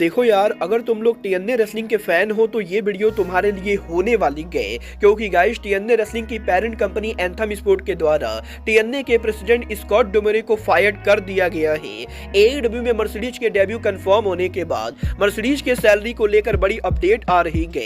देखो यार, अगर तुम लोग टीएनए रेसलिंग के फैन हो तो ये वीडियो तुम्हारे लिए होने वाली है, क्योंकि गाइस टीएनए रेसलिंग की पेरेंट कंपनी एंथम स्पोर्ट के द्वारा टीएनए के प्रेसिडेंट स्कॉट डुमरे को फायर कर दिया गया है। एईडब्ल्यू में मर्सिडीज के डेब्यू कंफर्म होने के बाद मर्सिडीज के सैलरी को लेकर बड़ी अपडेट आ रही है।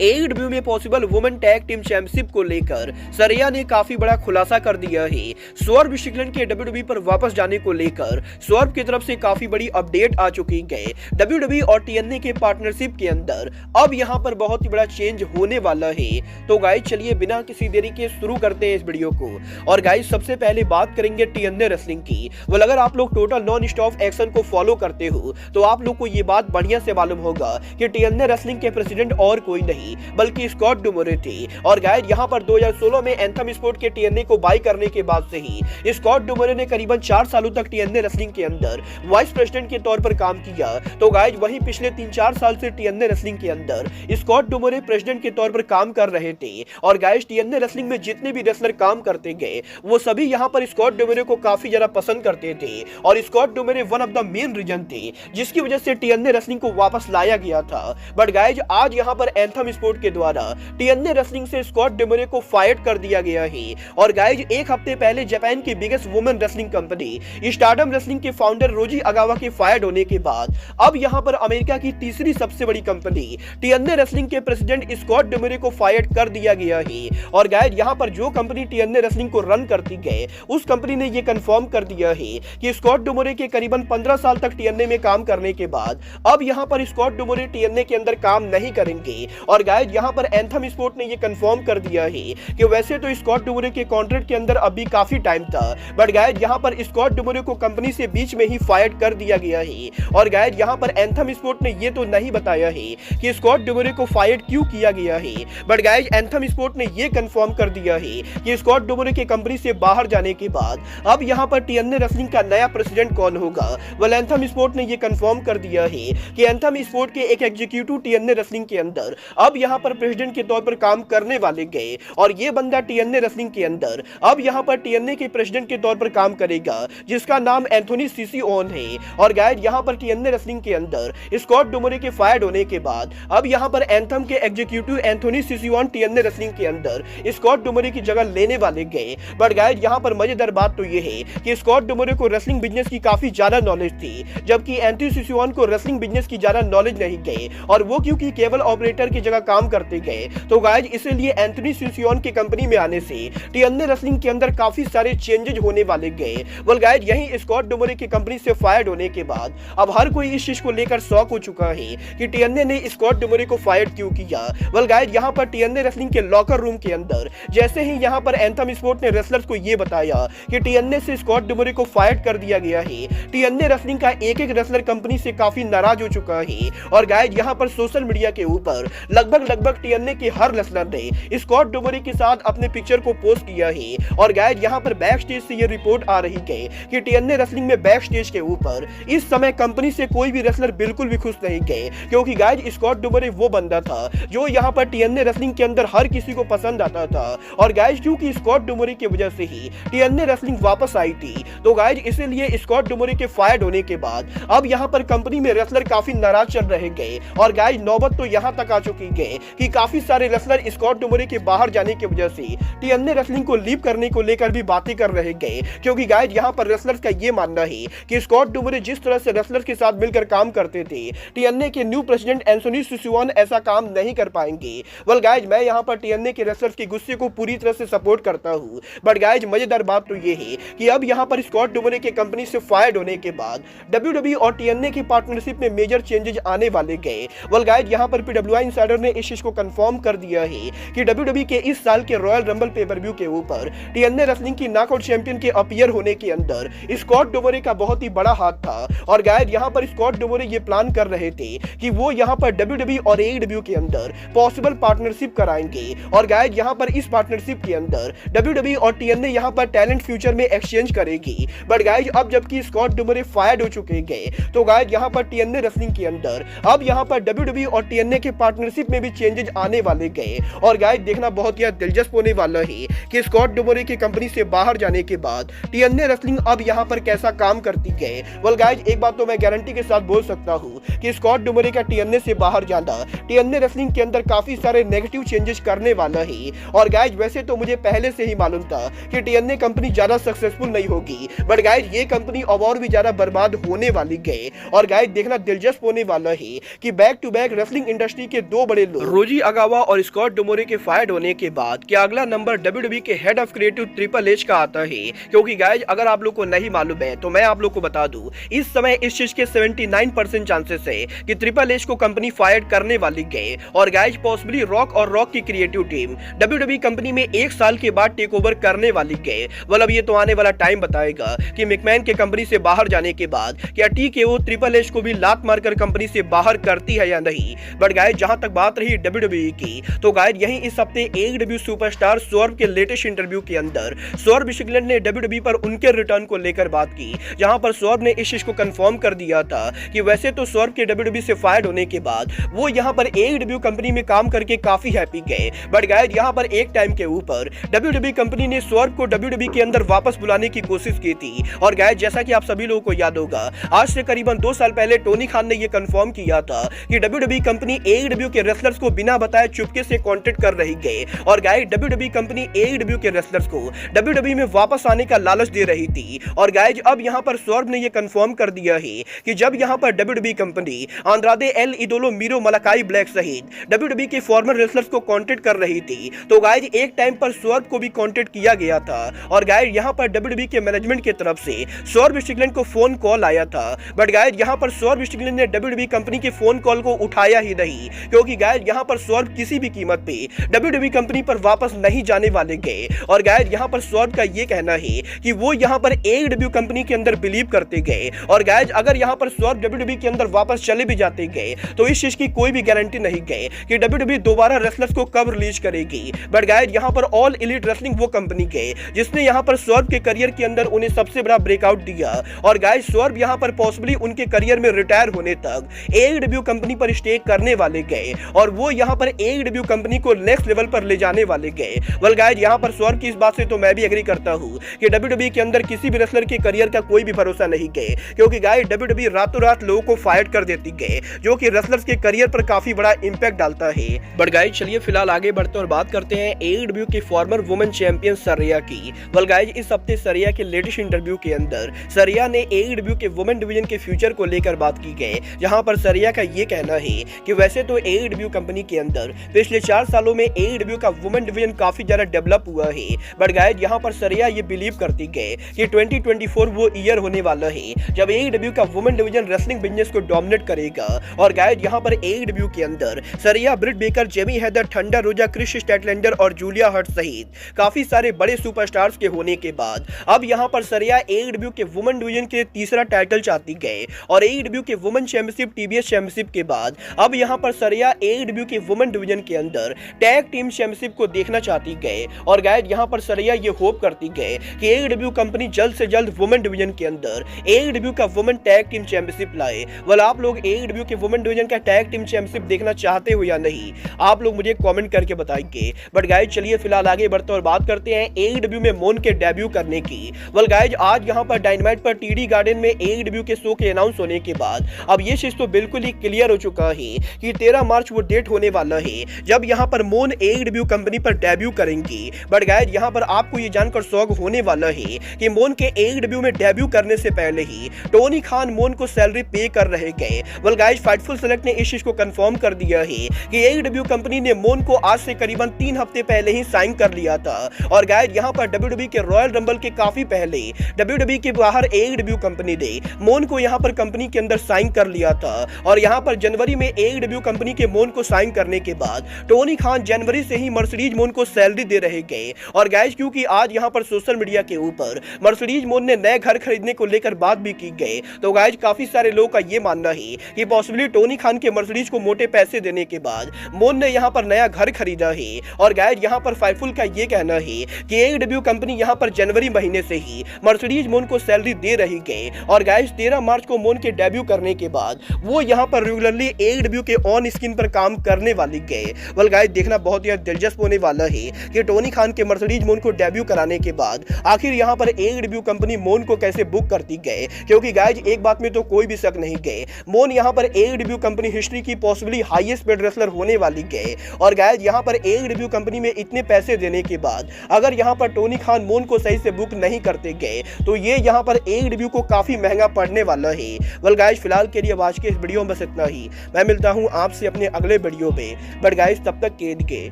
एईडब्ल्यू में possible women tag team championship को लेकर सरिया ने काफी बड़ा खुलासा कर दिया है। स्वर्व शिकलन के डब्ल्यूडब्ल्यूई पर वापस जाने को लेकर स्वर्व की तरफ से काफी बड़ी अपडेट आ चुकी है। डब्ल्यूडब्ल्यूई और टीएनए के पार्टनरशिप के अंदर अब यहाँ पर बहुत ही बड़ा चेंज होने वाला है। तो गाइस चलिए बिना किसी देरी के शुरू करते हैं इस वीडियो को। और गाइस सबसे पहले बात करेंगे टीएनए रेसलिंग की। well, अगर आप लोग टोटल नॉन स्टॉप एक्शन को फॉलो करते हो तो आप लोग को ये बात बढ़िया से मालूम होगा कि टीएनए रेसलिंग के प्रेसिडेंट और कोई नहीं बल्कि स्कॉट डुमरे थे। और गाइस यहाँ पर 2016 में एंथम स्पोर्ट के टीएनए को बाई करने के बाद से ही स्कॉट डुमरे ने करीबन 4 सालों तक टीएनए रेसलिंग के अंदर वाइस प्रेसिडेंट के तौर पर काम किया। तो गाइस वहीं पिछले 3-4 साल से टीएनए रेसलिंग के अंदर स्कॉट डुमरे प्रेसिडेंट के तौर पर काम कर रहे थे। और गाइस टीएनए रेसलिंग में जितने भी रेसलर काम करते गए वो सभी यहाँ पर स्कॉट डुमरे को काफी ज्यादा पसंद करते थे। और स्कॉट डुमरे one of the main reason थे जिसकी वजह से टीएनए रेसलिंग को वापस लाया गया था। बट गाइस आज यहाँ पर एंथम स्पोर्ट के द्वारा टीएनए रेसलिंग से स्कॉट डुमरे को फायर कर दिया गया है। और गाइस एक हफ्ते पहले जापान की biggest women wrestling company stardom wrestling के फाउंडर रोजी अगावा के फायर होने के बाद अब यहाँ पर अमेरिका की तीसरी सबसे बड़ी कंपनी टीएनए रेसलिंग के प्रेसिडेंट स्कॉट डुमरे को फायर कर दिया गया है। और गाइस यहाँ पर जो कंपनी टीएनए रेसलिंग को रन करती है उस कंपनी ने ये कंफर्म कर दिया है कि स्कॉट डुमरे के करीबन 15 साल तक टीएनए में काम करने के बाद अब यहाँ पर स्कॉट डुमरे टीएनए के अंदर काम नहीं करेंगे। और गाइस यहाँ पर एंथम स्पोर्ट ने ये कंफर्म कर दिया है कि वैसे तो स्कॉट डुमरे के कॉन्ट्रैक्ट के अंदर अभी काफी टाइम था, बट गाइस यहाँ पर स्कॉट डुमरे को कंपनी से बीच में ही फायर कर दिया गया है। और गाइस यहाँ पर एंथम स्पोर्ट ने ये तो नहीं बताया है कि स्कॉट डुमरे को फायर क्यों किया गया है, बट गाइस एंथम स्पोर्ट ने ये कंफर्म कर दिया है कि स्कॉट डुमरे के कंपनी से बाहर जाने के बाद अब यहाँ पर टीएनए रेसलिंग का नया प्रेसिडेंट कौन होगा। वेल एंथम स्पोर्ट ने ये कंफर्म कर दिया है कि एंथम स्पोर्ट के एक एग्जीक्यूटिव टीएनए रेसलिंग के अंदर अब यहाँ पर प्रेसिडेंट के तौर पर काम करने वाले गए। और ये बंदा टीएनए रेसलिंग के अंदर अब यहाँ पर टीएनए के प्रेसिडेंट के तौर पर काम करेगा जिसका नाम एंथोनी सिसिओन है। और गाइस यहाँ पर टीएनए रेसलिंग के अंदर स्कॉट डुमरे के फायर होने के बाद अब यहाँ पर एंथम के एग्जीक्यूटिव एंथोनी सिसिओन टीएनए रेसलिंग के अंदर स्कॉट डुमरे की जगह लेने वाले गए। बट गाइस यहाँ पर मजेदार बात तो ये है कि स्कॉट डुमरे को रेसलिंग बिजनेस की काफी ज्यादा नॉलेज थी जबकि एंथोनी सिसिओन को रेसलिंग बिजनेस की ज्यादा नॉलेज नहीं गए। और वो क्योंकि केबल ऑपरेटर की जगह काम करते गए तो गाइस इसीलिए एंथोनी सिसिओन की कंपनी में आने से टीएनए रेसलिंग के अंदर काफी सारे चेंजेस होने वाले गए। वेल गाइस यही स्कॉट डुमरे की कंपनी से फायर होने के बाद अब हर कोई इस चीज को लेकर शॉक हो चुका है कि टीएनए ने स्कॉट डुमरे को फायर क्यों किया। वेल गाइस यहाँ पर टीएनए रेसलिंग के लॉकर रूम के अंदर जैसे ही यहाँ पर एंथम स्पोर्ट ने रेसलर्स को ये बताया कि टीएनए से स्कॉट डुमरे को फायर कर दिया गया है, टीएनए रेसलिंग का एक रेसलर कंपनी से काफी नाराज हो चुका है। और गाइस यहाँ पर सोशल मीडिया के ऊपर लगभग टीएनए के हर रेसलर ने स्कॉट डुमरे के साथ अपने पिक्चर को पोस्ट किया है। और गाइस यहाँ पर बैक स्टेज से ये रिपोर्ट आ रही है कि टीएनए रेसलिंग में बैक स्टेज के ऊपर इस समय कंपनी से कोई भी रेसलर बिल्कुल भी खुश नहीं गए, क्योंकि गाइस स्कॉट डुमरे वो बंदा था जो यहाँ पर टीएनए रेसलिंग के अंदर हर किसी को पसंद आता था। और गाइस क्योंकि स्कॉट डुमरे की वजह से ही टीएनए रेसलिंग वापस आई थी तो गाइस इसीलिए स्कॉट डुमरे के फायर होने के बाद अब यहाँ पर कंपनी में रेसलर काफी नाराज चल रहे गए। और गाइस नौबत तो यहाँ तक आ चुकी है कि काफी सारे रेसलर स्कॉट डुमरे के बाहर जाने की वजह से टीएनए रेसलिंग को लीव करने को लेकर भी बातें कर रहे गए, क्योंकि गाइस यहाँ पर रेसलर्स का ये मानना है कि स्कॉट डुमरे जिस तरह से रेसलर के साथ मिलकर काम करते थे टीएनए के न्यू प्रेसिडेंट एंथोनी सिसिओन ऐसा काम नहीं कर पाएंगे। वेल गाइस मैं यहाँ पर टीएनए के रेसलर्स के गुस्से को पूरी तरह से सपोर्ट करता हूँ। बट गाइस मजेदार बात तो ये है कि अब यहाँ पर स्कॉट डुमरे के कंपनी से फायर होने के बाद डब्ल्यूडब्ल्यूई और टीएनए की पार्टनरशिप में मेजर चेंजेस आने वाले गए। वेल गाइस यहाँ पर पीडब्ल्यूआई इनसाइडर ने इस चीज को कंफर्म कर दिया है कि डब्ल्यूडब्ल्यूई के इस साल के रॉयल रंबल पेपर-व्यू के ऊपर टीएनए रेसलिंग की नॉकआउट चैंपियन के अपीयर होने के अंदर स्कॉट डुमरे का बहुत ही बड़ा हाथ था। और गाइस यहाँ पर स्कॉट डुमरे ये प्लान कर रहे थे कि वो यहाँ पर डब्ल्यूडब्ल्यूई और एईडब्ल्यू के अंदर पॉसिबल पार्टनरशिप कराएंगे। और गाइस यहाँ पर इस पार्टनरशिप के अंदर डब्ल्यूडब्ल्यूई और टीएनए यहाँ पर टैलेंट फ्यूचर में एक्सचेंज करेगी। बट गाइस अब जबकि स्कॉट डुमरे फायर हो चुके गए तो गाइस यहाँ पर टीएनए रेसलिंग के अंदर अब यहाँ पर डब्ल्यूडब्ल्यूई और टीएनए के पार्टनरशिप में भी चेंजेस आने वाले गए। और गाइस देखना बहुत ही दिलचस्प होने वाला है कि स्कॉट डुमरे की कंपनी से बाहर जाने के बाद टीएनए रेसलिंग अब यहाँ पर कैसा काम करती है। वेल गाइस एक बात तो मैं गारंटी के साथ बोल सकता सकता हूँ कि स्कॉट डुमरे का टीएनए से बाहर जाना टीएनए रेसलिंग के अंदर काफी सारे नेगेटिव चेंजेस करने वाला है। और गाइज वैसे तो मुझे पहले से ही मालूम था कि टीएनए कंपनी ज्यादा सक्सेसफुल नहीं होगी, बट गाइज ये कंपनी और भी ज्यादा बर्बाद होने वाली गए। और गाइज देखना दिलचस्प होने वाला है कि back to back wrestling industry के दो बड़े लोग रोजी अगावा और स्कॉट डुमरे के फायर होने के बाद क्या अगला नंबर डब्ल्यूडब्ल्यूई के head of creative triple H का आता है। क्योंकि गाइज अगर आप लोग को नहीं मालूम है तो मैं आप लोग को बता दूं, इस समय इस चीज के 79% चांसेस है कि ट्रिपल एच को कंपनी फायर करने वाली गए। और गाइज पॉसिबली रॉक और रॉक की क्रिएटिव टीम डब्ल्यूडब्ल्यूई कंपनी में 1 साल के बाद टेक ओवर करने वाली गए। मतलब ये तो आने वाला टाइम बताएगा कि मैकमैन के कंपनी से बाहर जाने के बाद क्या टीकेओ ट्रिपल एच को भी लात मारकर कंपनी से बाहर करती है या नहीं। बट गाइज जहां तक बात रही डब्ल्यूडब्ल्यूई की, तो गाइज यहीं इस हफ्ते एडब्ल्यू सुपरस्टार स्वर्व के लेटेस्ट इंटरव्यू के अंदर स्वर्व स्ट्रिकलैंड ने डब्ल्यूडब्ल्यूई पर उनके रिटर्न को लेकर बात की, जहां पर स्वर्व ने इस चीज को कंफर्म कर दिया था कि वैसे तो स्वर्व के डब्ल्यूडब्ल्यूई से फायर होने के बाद वो यहां पर एडब्ल्यू कंपनी में काम करके काफी हैप्पी गए। बट गाइज यहां पर एक टाइम के ऊपर डब्ल्यूडब्ल्यूई कंपनी ने स्वर्व को डब्ल्यूडब्ल्यूई के अंदर वापस बुलाने की कोशिश की थी। और गाइज जैसा कि आप सभी लोगों को याद होगा, आज से करीबन 2 साल पहले टोनी खान ने यह कंफर्म किया था कि डब्ल्यूडब्ल्यूई कंपनी एडब्ल्यू के रेसलर्स को बिना बताए चुपके से कांटेक्ट कर रही गए। और गाइज डब्ल्यूडब्ल्यूई कंपनी एडब्ल्यू के रेसलर्स को डब्ल्यूडब्ल्यूई में वापस आने का लालच दे रही थी। और गाइज अब यहां पर स्वर्व ने यह कंफर्म कर दिया है कि जब यहां पर WWE company Andrade El Idolo Miro Malakai Black सहित डब्ल्यूडब्ल्यूई के फॉर्मर रेसलर्स को कांटेक्ट कर रही थी, तो गाइज एक टाइम पर स्वर्व को भी कांटेक्ट किया गया था। और गाइज यहां पर डब्ल्यूडब्ल्यूई के मैनेजमेंट की तरफ से स्वर्व स्ट्रिकलैंड को फोन कॉल आया था। बट गाइज यहां पर स्वर्व स्ट्रिकलैंड ने डब्ल्यूडब्ल्यूई कंपनी के फोन कॉल को उठाया ही नहीं, क्योंकि गाइज यहां पर स्वर्व किसी भी कीमत पे डब्ल्यूडब्ल्यूई कंपनी पर वापस नहीं जाने वाले गए। और गाइज यहां पर स्वर्व का ये कहना है कि वो यहां पर एडब्ल्यू कंपनी के अंदर बिलीव करते गए। और गाइज अगर यहां पर स्वर्व डब्ल्यूडब्ल्यूई के अंदर वापस चले भी जाते गए तो इस चीज की कोई भी गारंटी नहीं गए कि डब्ल्यूडब्ल्यूई दोबारा रेसलर्स को कब रिलीज करेगी। बट गाइज यहां पर ऑल एलीट रेसलिंग वो कंपनी गए जिसने यहां पर स्वर्व के करियर के अंदर उन्हें सबसे बड़ा ब्रेकआउट दिया। और गाइज स्वर्व यहां पर पॉसिबली उनके करियर में रिटायर होने तक एडब्ल्यू कंपनी पर स्टे करने वाले गए और वो यहां पर एडब्ल्यू कंपनी को नेक्स्ट लेवल पर ले जाने वाले गए। वेल गाइज यहां पर स्वर्व की इस बात से तो मैं भी एग्री करता हूं कि डब्ल्यूडब्ल्यूई के अंदर किसी भी रेसलर के करियर का कोई भी भरोसा नहीं गए, क्योंकि गाइज डब्ल्यूडब्ल्यूई रातों रात लोगों को फायर कर देती गए, जो कि रेसलर्स के करियर पर काफी बड़ा इंपैक्ट डालता है। बट गाइज चलिए फिलहाल आगे बढ़ते और बात करते हैं एडब्ल्यू के फॉर्मर वुमेन चैंपियन सरिया की। वेल गाइज इस हफ्ते सरिया के लेटेस्ट इंटरव्यू के अंदर सरिया ने एडब्ल्यू के वुमेन डिवीजन के फ्यूचर को लेकर बात की गई, जहां पर सरिया का ये कहना है कि वैसे तो एडब्ल्यू कंपनी के अंदर पिछले 4 सालों में एडब्ल्यू का वुमेन डिवीजन काफी ज्यादा डेवलप हुआ है। बट गाइज यहां पर सरिया ये बिलीव करती गए कि 2024 वो ईयर होने वाला है जब एडब्ल्यू का वुमेन डिवीजन रेसलिंग बिजनेस को डोमिनेट करेगा। और गाइज यहां पर एडब्ल्यू के अंदर सरिया, ब्रिट बेकर, जेमी हैदर, थंडर रोजा, क्रिस स्टैटलैंडर और जूलिया हर्ट सहित काफी सारे बड़े सुपरस्टार्स के होने के बाद अब यहां पर सरिया एडब्ल्यू के वुमेन डिवीजन के तीसरा टाइटल चाहती गए। और एडब्ल्यू के वुमेन चैंपियनशिप टीबीएस चैंपियनशिप के बाद अब यहां पर सरिया एडब्ल्यू के वुमेन डिवीजन के अंदर टैग टीम चैंपियनशिप को देखना चाहती गए। और गाइज यहां पर सरिया ये होप करती गए कि एडब्ल्यू कंपनी जल्द से जल्द वुमेन डिवीजन के अंदर एडब्ल्यू का वुमेन टैग टीम चैंपियनशिप लाए। वेल आप लोग एडब्ल्यू के वुमेन डिवीजन का टैग टीम चैंपियनशिप देखना चाहते हो या नहीं, आप लोग मुझे कमेंट करके बताएंगे। बट गाइज चलिए फिलहाल आगे बढ़ते और बात करते हैं एडब्ल्यू में मोन के डेब्यू करने की। वेल गाइज आज यहां पर डायनामाइट पर टीडी गार्डन में एडब्ल्यू के शो के अनाउंस होने के बाद अब ये चीज तो बिल्कुल ही क्लियर हो चुका है कि 13 मार्च वो डेट होने वाला है जब यहां पर मोन एडब्ल्यू कंपनी पर डेब्यू करेंगी। बट गाइज यहां पर आपको ये जानकर शौक होने वाला है कि मोन के एडब्ल्यू में डेब्यू करने से पहले ही टोनी खान मोन को सैलरी पे कर रहे गए। वेल गाइज फाइटफुल सेलेक्ट ने इस चीज को कंफर्म कर दिया है कि एडब्ल्यू कंपनी ने मोन को आज से करीबन 3 हफ्ते पहले ही साइन कर लिया था। और गाइज यहां पर डब्ल्यूडब्ल्यूई के रॉयल रंबल के काफी पहले डब्ल्यूडब्ल्यूई के बाहर एडब्ल्यू कंपनी ने मोन को यहां पर कंपनी के अंदर साइन कर लिया था। और यहां पर जनवरी में एडब्ल्यू कंपनी के मोन को साइन करने के बाद टोनी खान जनवरी से ही मर्सिडीज मोन को सैलरी दे रहे गए। और गाइज क्योंकि आज यहां पर सोशल मीडिया के ऊपर मर्सिडीज मोन ने नए घर खरीदने को लेकर बात भी की गई, तो गाइज काफी सारे लोगों का ये मानना है कि पॉसिबली टोनी खान के मर्सिडीज को मोटे पैसे देने के बाद मोन ने यहां पर नया घर खरीदा है। और गाइज यहां पर फाइफुल का ये कहना है कि एडब्ल्यू कंपनी यहां पर जनवरी महीने से ही मर्सिडीज मोन को सैलरी दे रही गई। और गाइज 13 मार्च को मोन के डेब्यू करने के बाद वो यहां पर रेगुलरली एडब्ल्यू के ऑन स्क्रीन पर काम करने वाली गए। वेल गाइज देखना बहुत ही दिलचस्प होने वाला है कि टोनी खान के मर्सिडीज मोन को डेब्यू कराने के बाद आखिर यहां पर एडब्ल्यू कंपनी मोन को कैसे बुक करती गए, क्योंकि गाइज एक बात में तो कोई भी शक नहीं गए। मोन यहाँ पर AEW कंपनी हिस्ट्री की पॉसिबली हाईएस्ट पेड रेसलर होने वाली गए। और गाइस यहाँ पर AEW कंपनी में इतने पैसे देने के बाद अगर यहाँ पर टोनी खान मोन को सही से बुक नहीं करते गए तो ये यहाँ पर AEW को काफी महंगा पड़ने वाला है। वेल गाइस फिलहाल के लिए आज के इस वीडियो में बस इतना ही। मैं मिलता हूँ आपसे अपने अगले वीडियो में। बट गाइस तब तक के लिए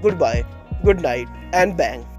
goodbye, good night and bang.